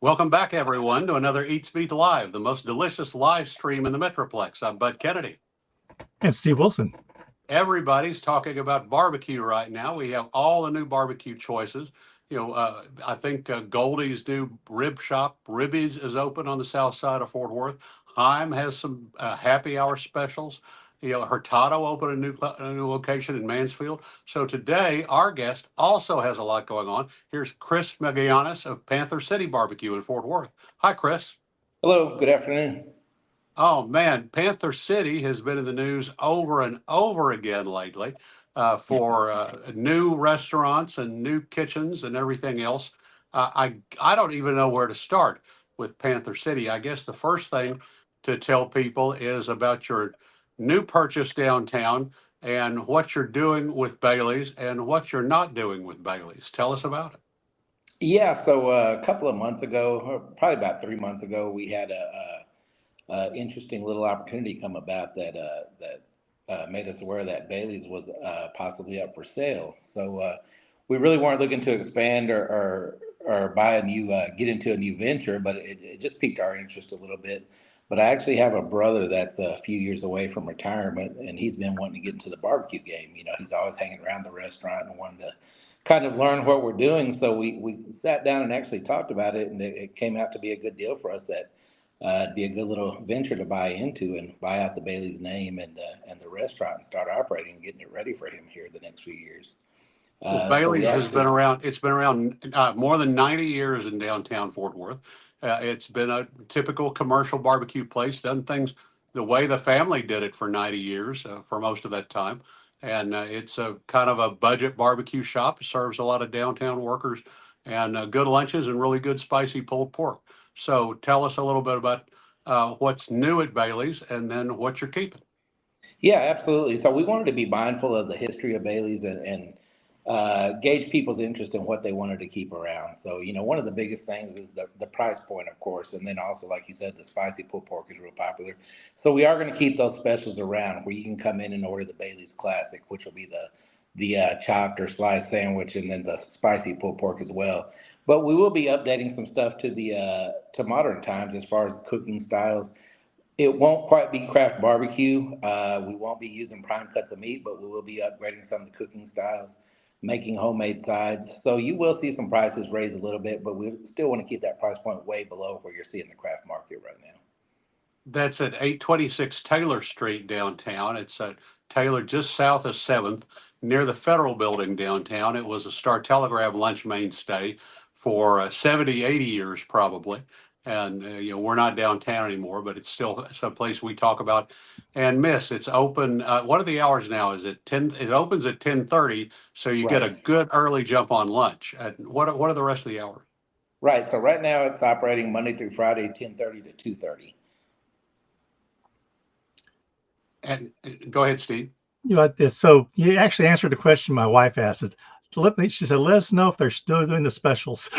Welcome back, everyone, to another Eats Beat Live, the most delicious live stream in the Metroplex. I'm Bud Kennedy. And Steve Wilson. Everybody's talking about barbecue right now. We have all the new barbecue choices. I think Goldie's new rib shop, Ribbies, is open on the south side of Fort Worth. Heim has some happy hour specials. Hurtado opened a new location in Mansfield. So today, our guest also has a lot going on. Here's Chris Magallanes of Panther City Barbecue in Fort Worth. Hi, Chris. Hello, good afternoon. Oh man, Panther City has been in the news over and over again lately for new restaurants and new kitchens and everything else. I don't even know where to start with Panther City. I guess the first thing to tell people is about your new purchase downtown and what you're doing with Bailey's and what you're not doing with Bailey's. Tell us about it. Yeah, so a couple of months ago, or probably about 3 months ago, we had a interesting little opportunity come about that made us aware that Bailey's was possibly up for sale. So we really weren't looking to expand or buy a new get into a new venture, but it just piqued our interest a little bit. But I actually have a brother that's a few years away from retirement, and he's been wanting to get into the barbecue game. He's always hanging around the restaurant and wanted to kind of learn what we're doing. So we sat down and actually talked about it, and it came out to be a good deal for us. That it'd be a good little venture to buy into and buy out the Bailey's name and the restaurant and start operating and getting it ready for him here the next few years. Well, So we Bailey's has actually, been around. It's been around more than 90 years in downtown Fort Worth. It's been a typical commercial barbecue place, done things the way the family did it for 90 years for most of that time. And it's a kind of a budget barbecue shop. Serves a lot of downtown workers and good lunches and really good spicy pulled pork. So tell us a little bit about what's new at Bailey's and then what you're keeping. yeah, absolutely. So we wanted to be mindful of the history of Bailey's and gauge people's interest in what they wanted to keep around. So, one of the biggest things is the price point, of course. And then also, like you said, the spicy pulled pork is real popular. So we are going to keep those specials around where you can come in and order the Bailey's Classic, which will be the chopped or sliced sandwich, and then the spicy pulled pork as well. But we will be updating some stuff to the to modern times as far as cooking styles. It won't quite be craft barbecue. We won't be using prime cuts of meat, but we will be upgrading some of the cooking styles, making homemade sides. So you will see some prices raise a little bit, but we still want to keep that price point way below where you're seeing the craft market right now. That's at 826 Taylor Street downtown. It's at Taylor just south of 7th, near the Federal Building downtown. It was a Star Telegram lunch mainstay for 70, 80 years probably. And, we're not downtown anymore, but it's still some place we talk about and miss. It's open. What are the hours now? Is it 10? It opens at 10:30. So you get a Right. good early jump on lunch. And what are the rest of the hours? Right. So right now it's operating Monday through Friday, 10:30 to 2:30. And go ahead, Steve. Like this. So you actually answered the question my wife asked. She said, "Let us know if they're still doing the specials."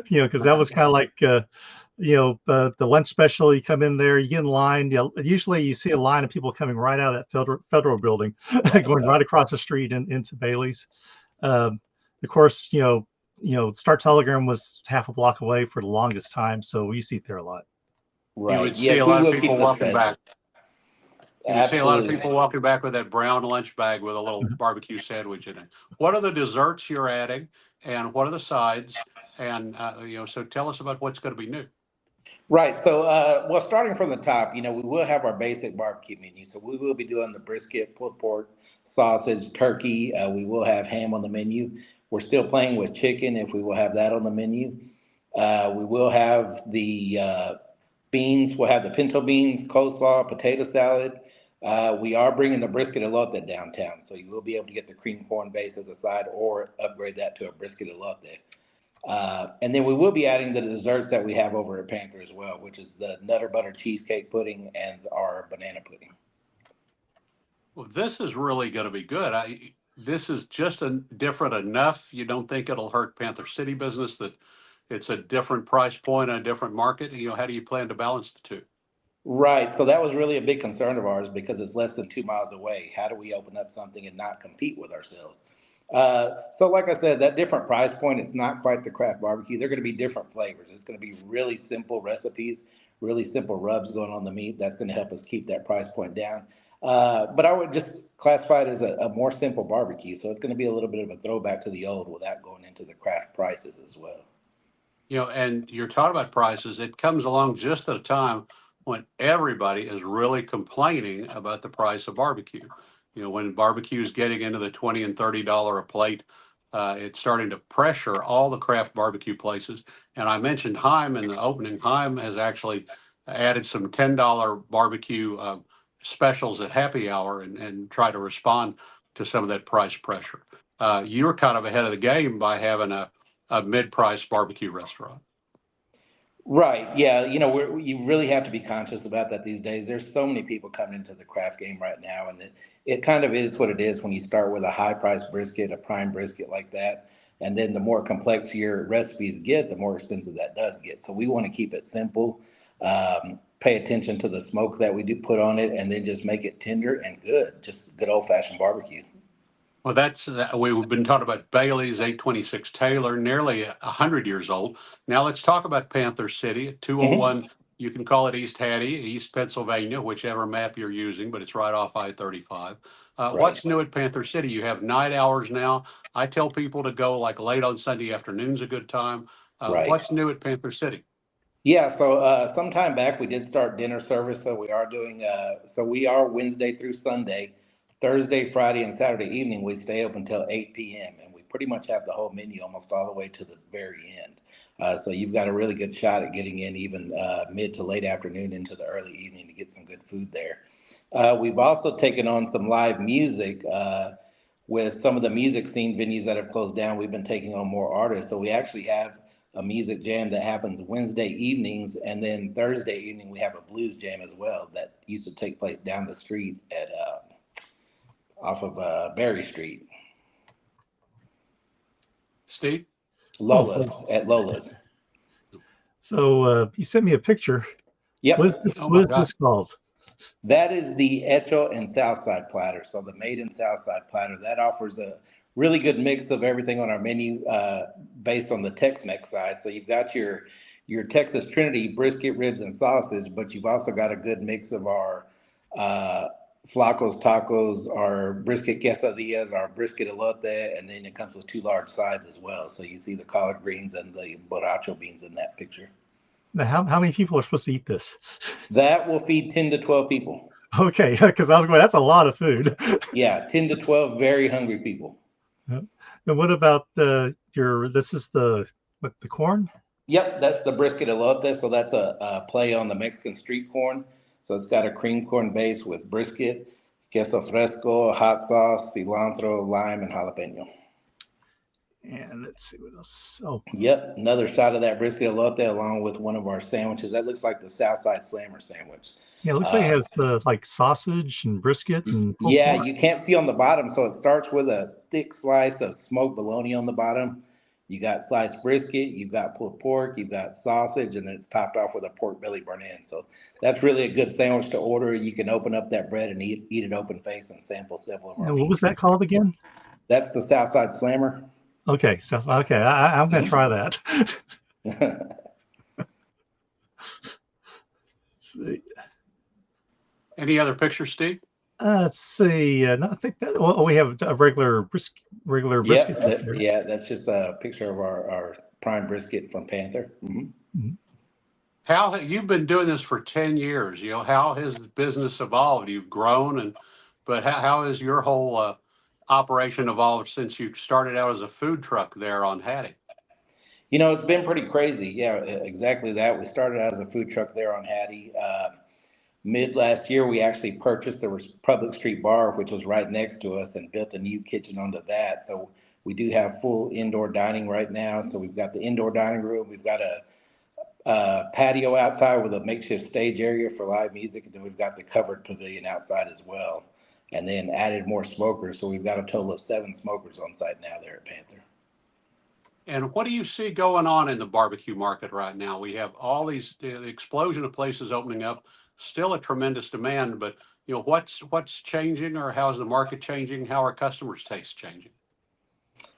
Because that was kind of like, the lunch special. You come in there, you get in line. Usually you see a line of people coming right out of that federal building, Right. going right across the street into Bailey's. Of course, Star Telegram was half a block away for the longest time, so we see it there a lot. You Right. would see a Yes, we lot of will people keep the walking specials. back. You would see a lot of Absolutely. people walking back with that brown lunch bag with a little barbecue sandwich in it. What are the desserts you're adding, and what are the sides? And so tell us about what's going to be new. Right. So, well, starting from the top, we will have our basic barbecue menu. So we will be doing the brisket, pulled pork, sausage, turkey. We will have ham on the menu. We're still playing with chicken if we will have that on the menu. We will have the beans. We'll have the pinto beans, coleslaw, potato salad. We are bringing the brisket elote downtown. So you will be able to get the cream corn base as a side or upgrade that to a brisket elote. And then we will be adding the desserts that we have over at Panther as well, which is the Nutter Butter Cheesecake Pudding and our banana pudding. Well, this is really going to be good. This is just different enough. You don't think it'll hurt Panther City business that it's a different price point and a different market? How do you plan to balance the two? Right. So that was really a big concern of ours because it's less than 2 miles away. How do we open up something and not compete with ourselves? So like I said, that different price point, it's not quite the craft barbecue. They're going to be different flavors. It's going to be really simple recipes, really simple rubs going on the meat. That's going to help us keep that price point down. But I would just classify it as a more simple barbecue. So it's going to be a little bit of a throwback to the old without going into the craft prices as well. And you're talking about prices. It comes along just at a time when everybody is really complaining about the price of barbecue. When barbecue is getting into the $20 and $30 a plate, it's starting to pressure all the craft barbecue places. And I mentioned Heim in the opening. Heim has actually added some $10 barbecue specials at happy hour and try to respond to some of that price pressure. You're kind of ahead of the game by having a mid-price barbecue restaurant. Right. Yeah. You really have to be conscious about that these days. There's so many people coming into the craft game right now, and it kind of is what it is when you start with a high price brisket, a prime brisket like that. And then the more complex your recipes get, the more expensive that does get. So we want to keep it simple, pay attention to the smoke that we do put on it, and then just make it tender and good. Just good old fashioned barbecue. Well, we've been talking about Bailey's 826 Taylor, nearly 100 years old. Now let's talk about Panther City at 201. You can call it East Hattie, East Pennsylvania, whichever map you're using, but it's right off I-35. Right. What's new at Panther City? You have night hours now. I tell people to go like late on Sunday afternoon's a good time. Right. What's new at Panther City? Yeah, so some time back we did start dinner service. So we are Wednesday through Sunday, Thursday, Friday, and Saturday evening. We stay open until 8 p.m. and we pretty much have the whole menu almost all the way to the very end. So you've got a really good shot at getting in even mid to late afternoon into the early evening to get some good food there. We've also taken on some live music with some of the music scene venues that have closed down. We've been taking on more artists. So we actually have a music jam that happens Wednesday evenings, and then Thursday evening we have a blues jam as well that used to take place down the street at off of Berry Street. Steve? Lola's, at Lola's. So you sent me a picture. Yep. What is this called? That is the Hecho and Southside platter. So the made in Southside platter that offers a really good mix of everything on our menu based on the Tex-Mex side. So you've got your Texas Trinity brisket, ribs, and sausage, but you've also got a good mix of our flacos tacos, our brisket quesadillas, our brisket elote, and then it comes with 2 large sides as well. So you see the collard greens and the borracho beans in that picture. Now, how many people are supposed to eat this? That will feed 10 to 12 people. Okay, because I was going, that's a lot of food. Yeah, 10 to 12 very hungry people. And what about this is the corn? Yep, that's the brisket elote. So that's a play on the Mexican street corn. So it's got a cream corn base with brisket, queso fresco, hot sauce, cilantro, lime, and jalapeno. And let's see what else. Oh, yep, another shot of that brisket elote along with one of our sandwiches. That looks like the Southside Slammer sandwich. Yeah, it looks like it has like sausage and brisket and yeah, pork. You can't see on the bottom, so it starts with a thick slice of smoked bologna on the bottom. You got sliced brisket, you've got pulled pork, you've got sausage, and then it's topped off with a pork belly burn-in. So that's really a good sandwich to order. You can open up that bread and eat it open face and sample several of our And what meats. was that called again? That's the Southside Slammer. Okay, so I'm gonna try that. Let's see. Any other pictures, Steve? Let's see. No, I think that we have a regular brisket. Yeah, that's just a picture of our prime brisket from Panther. Mm-hmm. How you've been doing this for 10 years? How has the business evolved? You've grown, but how has your whole operation evolved since you started out as a food truck there on Hattie? It's been pretty crazy. Yeah, exactly that. We started out as a food truck there on Hattie. Mid last year, we actually purchased the Republic Street Bar, which was right next to us, and built a new kitchen onto that. So we do have full indoor dining right now. So we've got the indoor dining room. We've got a patio outside with a makeshift stage area for live music. And then we've got the covered pavilion outside as well. And then added more smokers. So we've got a total of 7 smokers on site now there at Panther. And what do you see going on in the barbecue market right now? We have all these the explosion of places opening up, still a tremendous demand, but what's changing, or how's the market changing? How are customers' tastes changing?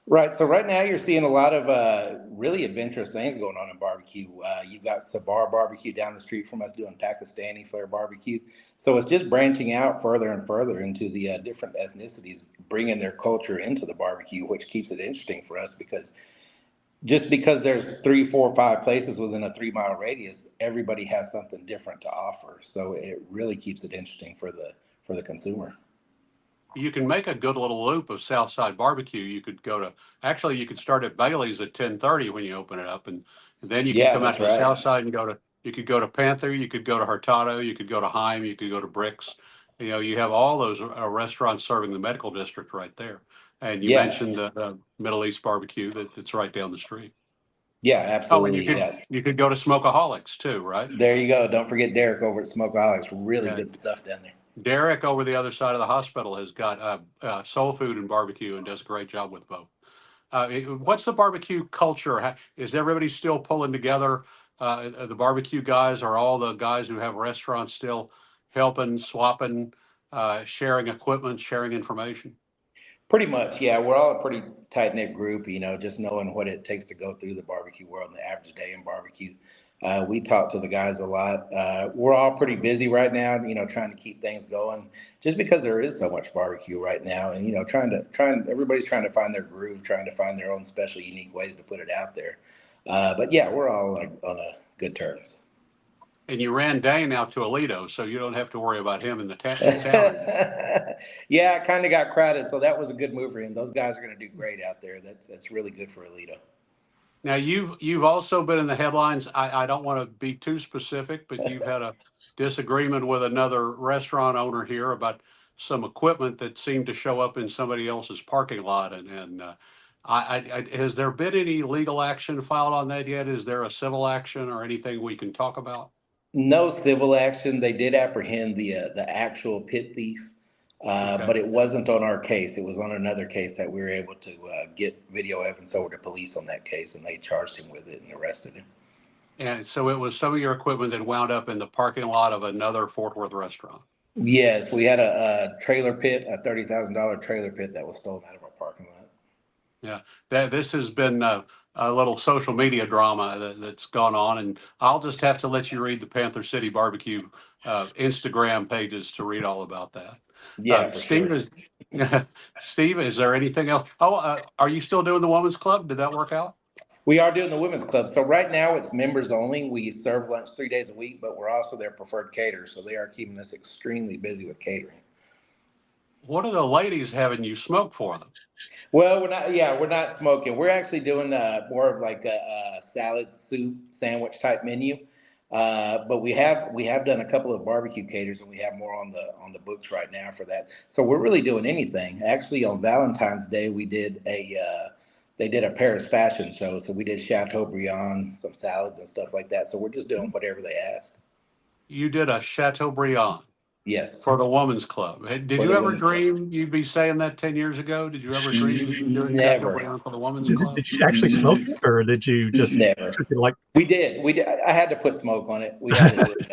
Right. So right now you're seeing a lot of really adventurous things going on in barbecue. You've got Sabar Barbecue down the street from us doing Pakistani flair barbecue. So it's just branching out further and further into the different ethnicities, bringing their culture into the barbecue, which keeps it interesting for us because just because there's 3, 4, 5 places within a 3 mile radius, everybody has something different to offer. So it really keeps it interesting for the consumer. You can make a good little loop of Southside barbecue. You could actually, you could start at Bailey's at 10:30 when you open it up. And then you could Yeah, come out that's to the right. south side and you could go to Panther, you could go to Hurtado, you could go to Heim, you could go to Bricks. You have all those restaurants serving the medical district right there. And you Yeah, mentioned the Middle East barbecue that's right down the street. yeah, Oh, and absolutely. Yeah. you could go to Smokeaholics too, right? There you go. Don't forget Derek over at Smokeaholics. Really Yeah. good stuff down there. Derek over the other side of the hospital has got soul food and barbecue and does a great job with both. What's the barbecue culture? Is everybody still pulling together? The barbecue guys are all the guys who have restaurants still helping, swapping, sharing equipment, sharing information. Pretty much, yeah. We're all a pretty tight knit group, just knowing what it takes to go through the barbecue world and the average day in barbecue. We talk to the guys a lot. We're all pretty busy right now, trying to keep things going just because there is so much barbecue right now. And, everybody's trying to find their groove, trying to find their own special, unique ways to put it out there. But yeah, we're all on a good terms. And you ran Dane out to Alito, so you don't have to worry about him in the town. Yeah, it kind of got crowded, so that was a good move for him. Those guys are going to do great out there. That's really good for Alito. Now you've also been in the headlines. I don't want to be too specific, but you've had a disagreement with another restaurant owner here about some equipment that seemed to show up in somebody else's parking lot. Has there been any legal action filed on that yet? Is there a civil action or anything we can talk about? No civil action. They did apprehend the actual pit thief, Okay. but it wasn't on our case. It was on another case that we were able to get video evidence over to police on that case, and they charged him with it and arrested him. And so it was some of your equipment that wound up in the parking lot of another Fort Worth restaurant. Yes, we had a trailer pit, a $30,000 trailer pit that was stolen out of our parking lot. Yeah, this has been a little social media drama that's gone on, and I'll just have to let you read the Panther City Barbecue Instagram pages to read all about that. Yeah, for Steve sure. is Steve. Is there anything else? Oh, are you still doing the women's club? Did that work out? We are doing the women's club. So right now it's members only. We serve lunch 3 days a week, but we're also their preferred caterer. So they are keeping us extremely busy with catering. What are the ladies having you smoke for them? Well, we're not. Yeah, we're not smoking. We're actually doing more of like a salad, soup, sandwich type menu. But we have done a couple of barbecue caters, and we have more on the books right now for that. So we're really doing anything. Actually, on Valentine's Day, we did they did a Paris fashion show. So we did Chateaubriand, some salads and stuff like that. So we're just doing whatever they ask. You did a Chateaubriand Yes, for the women's club. Did for you the ever women's club. dream you'd be saying that 10 years ago? Did you ever dream you'd be doing Never, Chateaubriand for the women's club? Did you actually smoke it, or did you just never. like? We did. We did. I had to put smoke on it. We had to do it.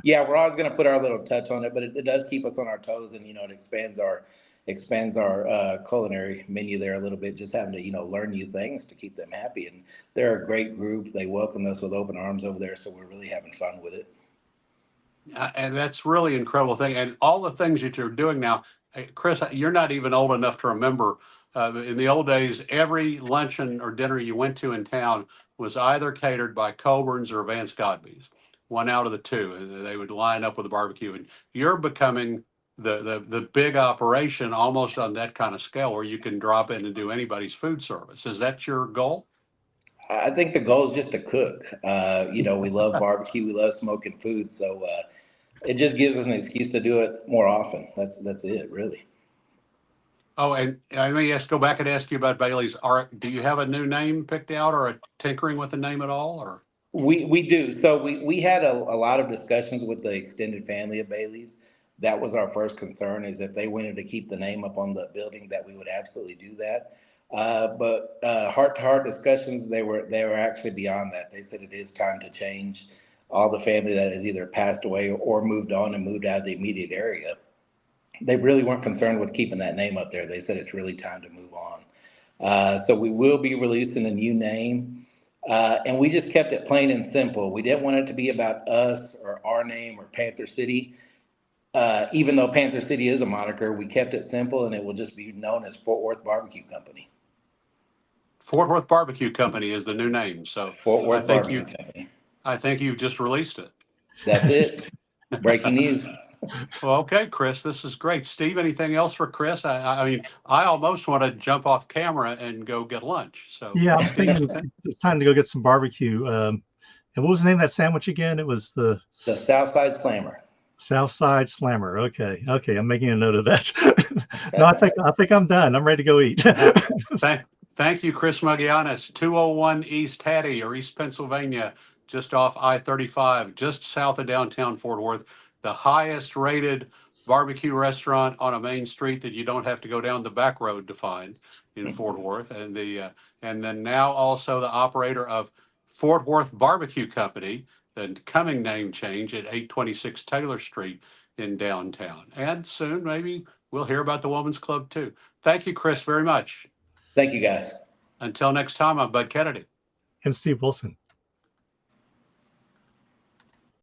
Yeah, we're always going to put our little touch on it, but it does keep us on our toes, and it expands our culinary menu there a little bit. Just having to learn new things to keep them happy, and they're a great group. They welcomed us with open arms over there, so we're really having fun with it. And that's really incredible thing. And all the things that you're doing now, Chris, you're not even old enough to remember. In the old days, every luncheon or dinner you went to in town was either catered by Colburn's or Vance Godby's, one out of the two. They would line up with a barbecue, and you're becoming the big operation almost on that kind of scale where you can drop in and do anybody's food service. Is that your goal? I think the goal is just to cook. We love barbecue. We love smoking food, so it just gives us an excuse to do it more often. That's it, really. Oh, and I may go back and ask you about Bailey's. Do you have a new name picked out or a tinkering with the name at all? Or We do. So we had a lot of discussions with the extended family of Bailey's. That was our first concern, is if they wanted to keep the name up on the building, that we would absolutely do that. But heart to heart discussions, they were actually beyond that. They said it is time to change. All the family that has either passed away or moved on and moved out of the immediate area, they really weren't concerned with keeping that name up there. They said it's really time to move on. So we will be releasing a new name. And we just kept it plain and simple. We didn't want it to be about us or our name or Panther City. Even though Panther City is a moniker, we kept it simple and it will just be known as Fort Worth Barbecue Company. Fort Worth Barbecue Company is the new name. So Fort I Worth think Barbecue you, Company. I think you've just released it. That's it. Breaking news. Well, okay, Chris, this is great. Steve, anything else for Chris? I mean, I almost want to jump off camera and go get lunch. So, Yeah, I'm Steve, thinking it's time to go get some barbecue. And what was the name of that sandwich again? It was the Southside Slammer. Southside Slammer. Okay, okay, I'm making a note of that. No, I think I'm done. I'm ready to go eat. thank you, Chris Magallanes, 201 East Hattie or East Pennsylvania, just off I-35, just south of downtown Fort Worth, the highest rated barbecue restaurant on a main street that you don't have to go down the back road to find in Fort Worth. And then now also the operator of Fort Worth Barbecue Company, the coming name change at 826 Taylor Street in downtown. And soon maybe we'll hear about the Woman's Club too. Thank you, Chris, very much. Thank you, guys. Until next time, I'm Bud Kennedy. And Steve Wilson.